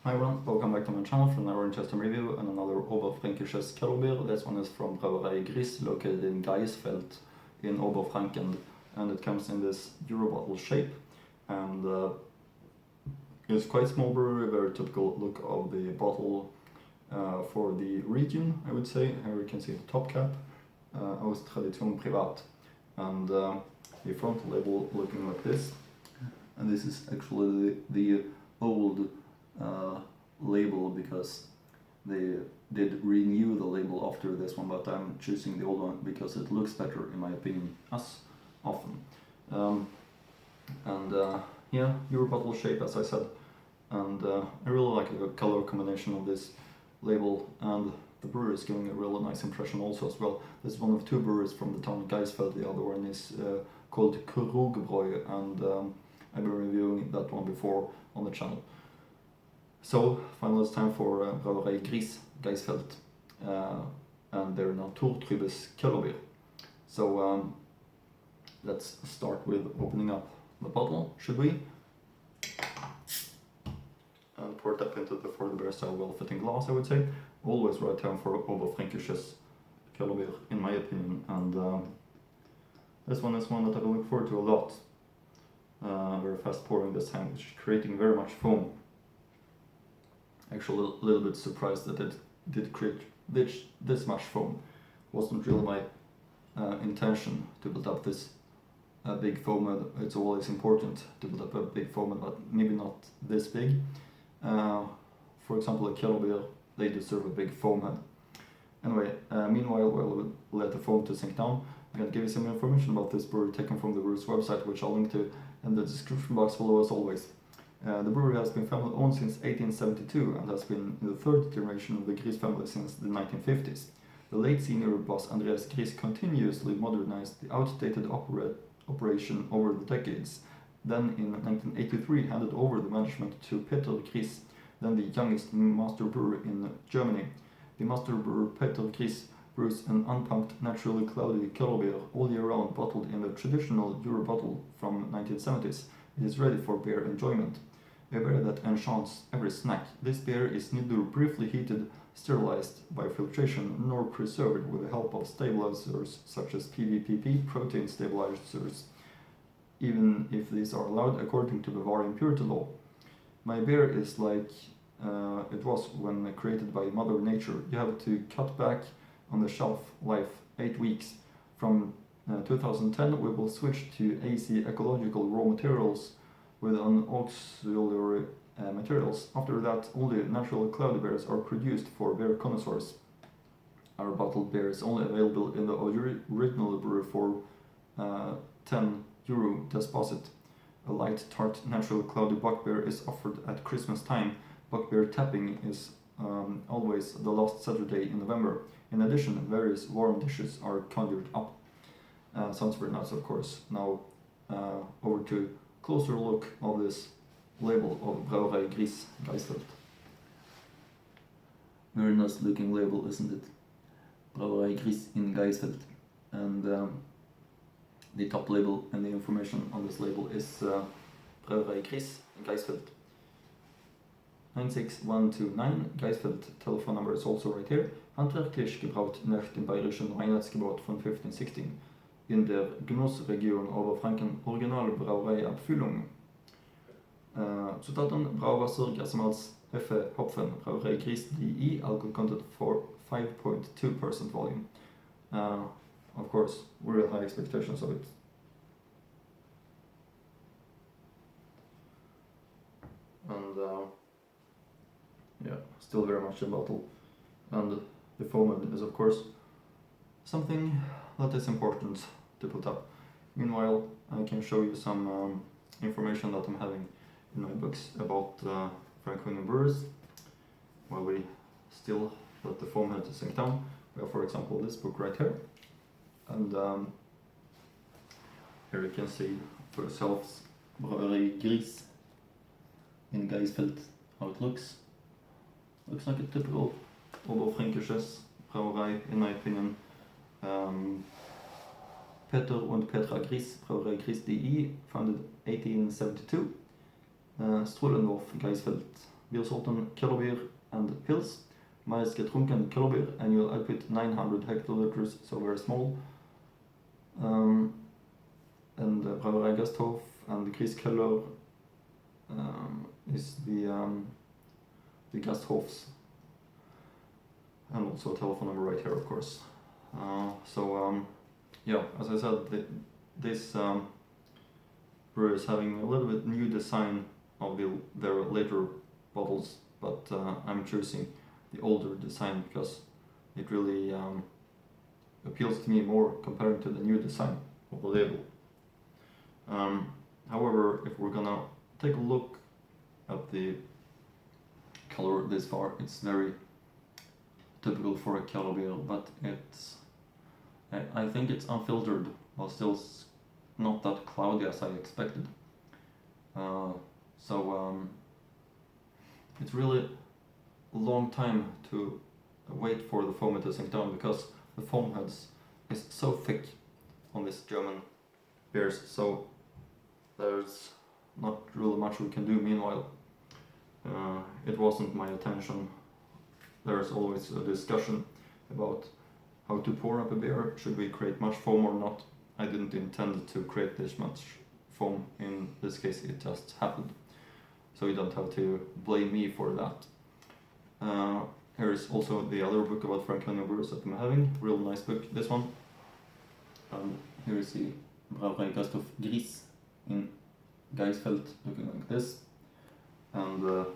Hi everyone, welcome back to my channel for another interesting review and another Oberfränkisches Kellerbier. This one is from Brauerei Griess, located in Geisfeld in Oberfranken, and it comes in this Euro bottle shape. And it's quite small brewery, very typical look of the bottle for the region, I would say. Here we can see the top cap, aus Tradition Privat, and the front label looking like this. And this is actually the old label, because they did renew the label after this one, but I'm choosing the old one because it looks better in my opinion, as often. Yeah, Euro bottle shape, as I said, and I really like the color combination of this label, and the brewery is giving a really nice impression also as well. This is one of two breweries from the town of Geisfeld. The other one is called Kellerbier, and I've been reviewing that one before on the channel. So finally it's time for Brauerei Griess, Geisfeld, and their Naturtrübes Kellerbier. So let's start with opening up the bottle, should we? And pour it up into the for the beer style well-fitting glass, I would say. Always right time for Oberfränkisches Kellerbier, in my opinion, and this one is one that I look forward to a lot. Very fast pouring this time, which is creating very much foam. Actually a little bit surprised that it did create this much foam. Wasn't really my intention to build up this big foam. It's always important to build up a big foam, but maybe not this big. For example, a Kellerbier, they deserve a big foam head. Anyway, meanwhile, we'll let the foam to sink down. I'm going to give you some information about this brewery taken from the brewery's website, which I'll link to in the description box below as always. The brewery has been family owned since 1872 and has been in the third generation of the Griess family since the 1950s. The late senior boss Andreas Griess continuously modernized the outdated operation over the decades. Then in 1983 handed over the management to Peter Griess, then the youngest master brewer in Germany. The master brewer Peter Griess brews an unpumped, naturally cloudy Kellerbier all year round, bottled in the traditional Euro bottle from 1970s. It is ready for beer enjoyment. A beer that enchants every snack. This beer is neither briefly heated, sterilized by filtration, nor preserved with the help of stabilizers such as PVPP, protein stabilizers, even if these are allowed according to Bavarian purity law. My beer is like it was when created by Mother Nature. You have to cut back on the shelf life 8 weeks. From 2010 we will switch to AC ecological raw materials with an auxiliary materials. After that, only natural cloudy beers are produced for beer connoisseurs. Our bottled beer is only available in the original brewery for €10 deposit. A light, tart, natural cloudy bock beer is offered at Christmas time. Bock beer tapping is always the last Saturday in November. In addition, various warm dishes are conjured up. Sounds very nice, of course. Now over to closer look of this label of Brauerei Griess, Geisfeld. Very nice looking label, isn't it? Brauerei Griess in Geisfeld. And the top label and the information on this label is Brauerei Griess in Geisfeld. 96129 Geisfeld. Telephone number is also right here. Handwerklich gebraut nach dem bayerischen Reinheitsgebot von 1516. In der Genussregion Oberfranken, originale Brauereiabfüllung. Zutaten: Brauwasser, Gerstenmalz, Hefe, Hopfen. Brauerei Griess DI, alcohol content for 5.2% volume. Of course, real high expectations of it. And yeah, still very much in bottle. And the foam is of course something that is important to put up. Meanwhile, I can show you some information that I'm having in my books about Franconian brewers, while we still let the foam head sink down. We have, for example, this book right here, and here you can see for yourselves Brauerei Griess in Geisfeld, how it looks. Looks like a typical Oberfränkisches Brauerei, in my opinion. Peter und Petra Griess, Brauerei Griess DI, founded 1872. Strulenhof, Geisfeld, Biersorten Kellerbier and Pils. Meist getrunken Kellerbier, annual output 900 hectoliters, so very small. And Brauerei Gasthof and Griess Keller is the Gasthofs, and also a telephone number right here, of course. Yeah, as I said, this brewery is having a little bit new design of their later bottles, but I'm choosing the older design because it really appeals to me more compared to the new design of the label. However, if we're gonna take a look at the color this far, it's very typical for a Kellerbier, but I think it's unfiltered, but still not that cloudy as I expected. It's really a long time to wait for the foam to sink down because the foam heads is so thick on this German beers, so there's not really much we can do meanwhile. It wasn't my intention. There's always a discussion about how to pour up a beer. Should we create much foam or not? I didn't intend to create this much foam. In this case, it just happened. So you don't have to blame me for that. Here is also the other book about Franconia brewers that I'm having. Real nice book, this one. Here is the Brauerei Griess in Geisfeld, looking like this. And the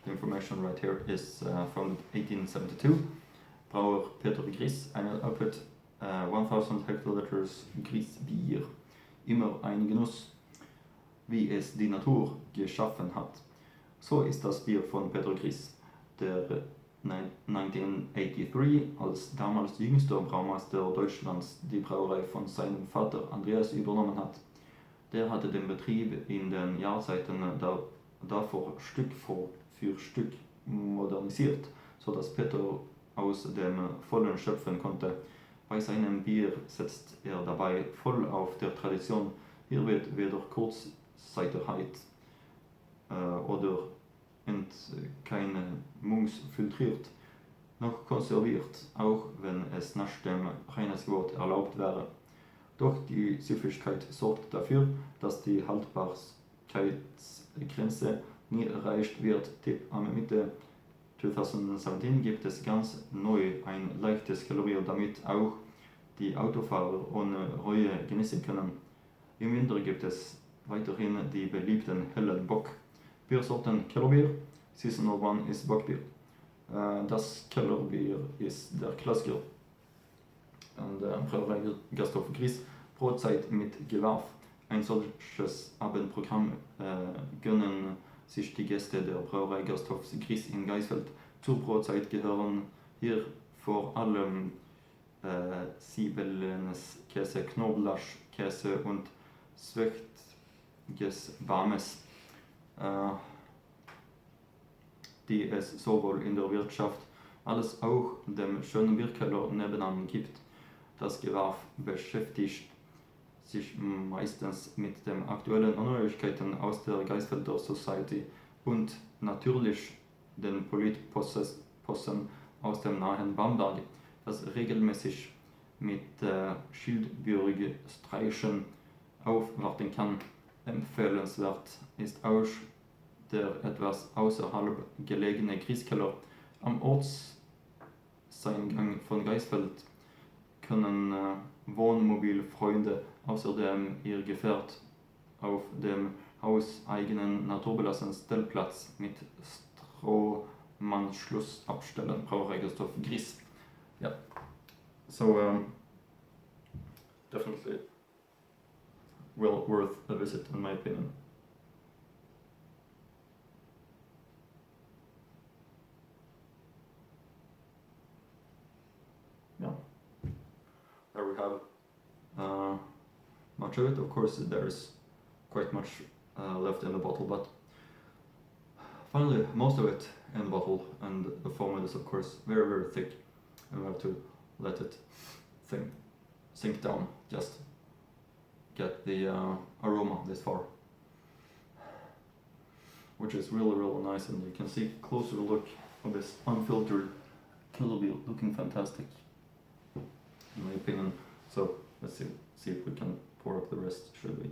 information right here is from 1872. Brauer Peter Griess, annual output 1000 hectoliters Griessbier. Immer ein Genuss, wie es die Natur geschaffen hat. So ist das Bier von Peter Griess, der 1983 als damals jüngster Braumeister Deutschlands die Brauerei von seinem Vater Andreas übernommen hat. Der hatte den Betrieb in den Jahrzeiten davor Stück für Stück modernisiert, sodass Peter aus dem Vollen schöpfen konnte. Bei seinem Bier setzt er dabei voll auf der Tradition. Hier wird weder Kurzsichtigkeit oder Entkeinungs filtriert, noch konserviert, auch wenn es nach dem Reinheitsgebot erlaubt wäre. Doch die Süffigkeit sorgt dafür, dass die Haltbarkeitsgrenze nie erreicht wird. Tipp: am Mitte 2017 gibt es ganz neu ein leichtes Kellerbier, damit auch die Autofahrer ohne Reue genießen können. Im Winter gibt es weiterhin die beliebten hellen Bock Biersorten Kellerbier. Seasonal one ist Bockbier. Das Kellerbier ist der Klassiker. Und Brauerei Gasthof Griess, Brotzeit mit Gewerf. Ein solches Abendprogramm gönnen sich die Gäste der Brauerei Gasthof Griess in Geisfeld. Zur Brotzeit gehören hier vor allem Siebenes Käse, Knoblauchkäse und Zwechtiges Warmes, die es sowohl in der Wirtschaft als auch dem schönen Bierkeller nebenan gibt. Das Gewerf beschäftigt sich meistens mit den aktuellen Neuigkeiten aus der Geisfelder Society und natürlich den Politposten aus dem nahen Bamberg, das regelmäßig mit Schildbürgerstreichen aufwarten kann. Empfehlenswert ist auch der etwas außerhalb gelegene Griesskeller. Am Ortseingang von Geisfeld können Wohnmobilfreunde außerdem ihr Gefährt auf dem hauseigenen naturbelassenen Stellplatz mit Strohmannschluss abstellen. Brauerei Gasthof Griess. Yeah. So definitely well worth a visit in my opinion. Yeah. There we have much of it. Of course, there's quite much left in the bottle, but finally most of it in the bottle, and the foam is of course very, very thick, and we have to let it sink down, just get the aroma this far. which is really nice, and you can see closer look of this unfiltered Kellerbier looking fantastic, in my opinion. So let's see if we can pour up the rest, should we?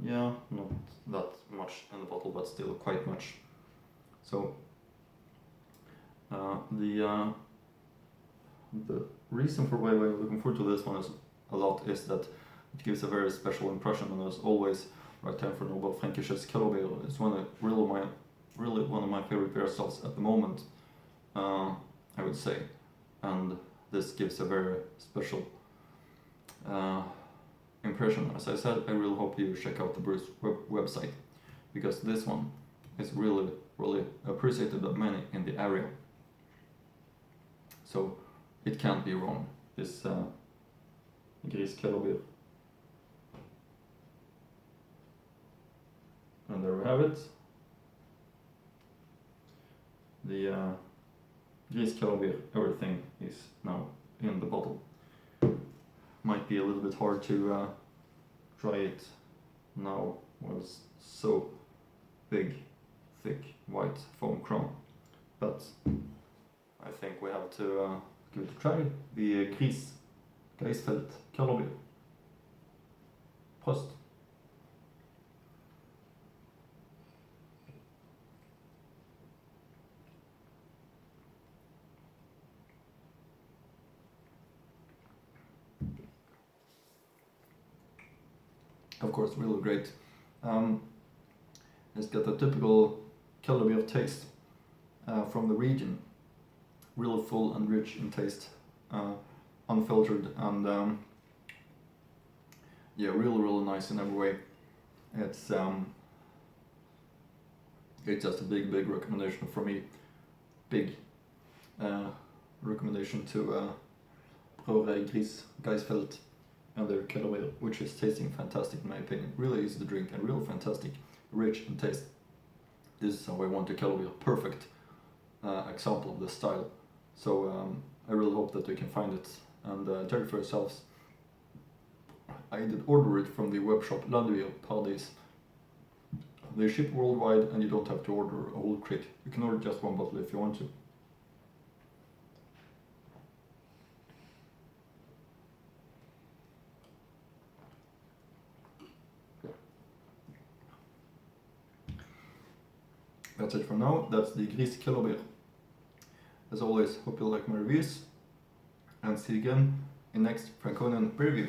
Yeah, not that much in the bottle, but still quite much. So the reason for why we're looking forward to this one is a lot is that it gives a very special impression, and as always, right time for Oberfrankisches Kellerbier is really one of my favorite beer styles at the moment, I would say, and this gives a very special impression. As I said, I really hope you check out the Brews website, because this one is really appreciated by many in the area. So it can't be wrong, this Griess Kellerbier. And there we have it. The Griess Kellerbier, everything is now in the bottle. Might be a little bit hard to try it now when it's so big, thick, white foam crown, but I think we have to give it a try. The Griess Geisfeld Kellerbier. Prost! Of course, really great. It's got a typical Kellerbier taste from the region. Really full and rich in taste, unfiltered, and yeah, really nice in every way. It's just a big recommendation for me. Big recommendation to Brauerei Griess, Geisfeld, and their Kellerbier, which is tasting fantastic in my opinion. Really easy to drink and really fantastic, rich in taste. This is how I want a Kellerbier. Perfect example of this style. So I really hope that you can find it and check it for yourselves. I did order it from the web shop Landwehr Paradis. They ship worldwide, and you don't have to order a whole crate. You can order just one bottle if you want to. That's it for now. That's the Griess Kellerbier. As always, hope you like my reviews, and see you again in next Franconian review.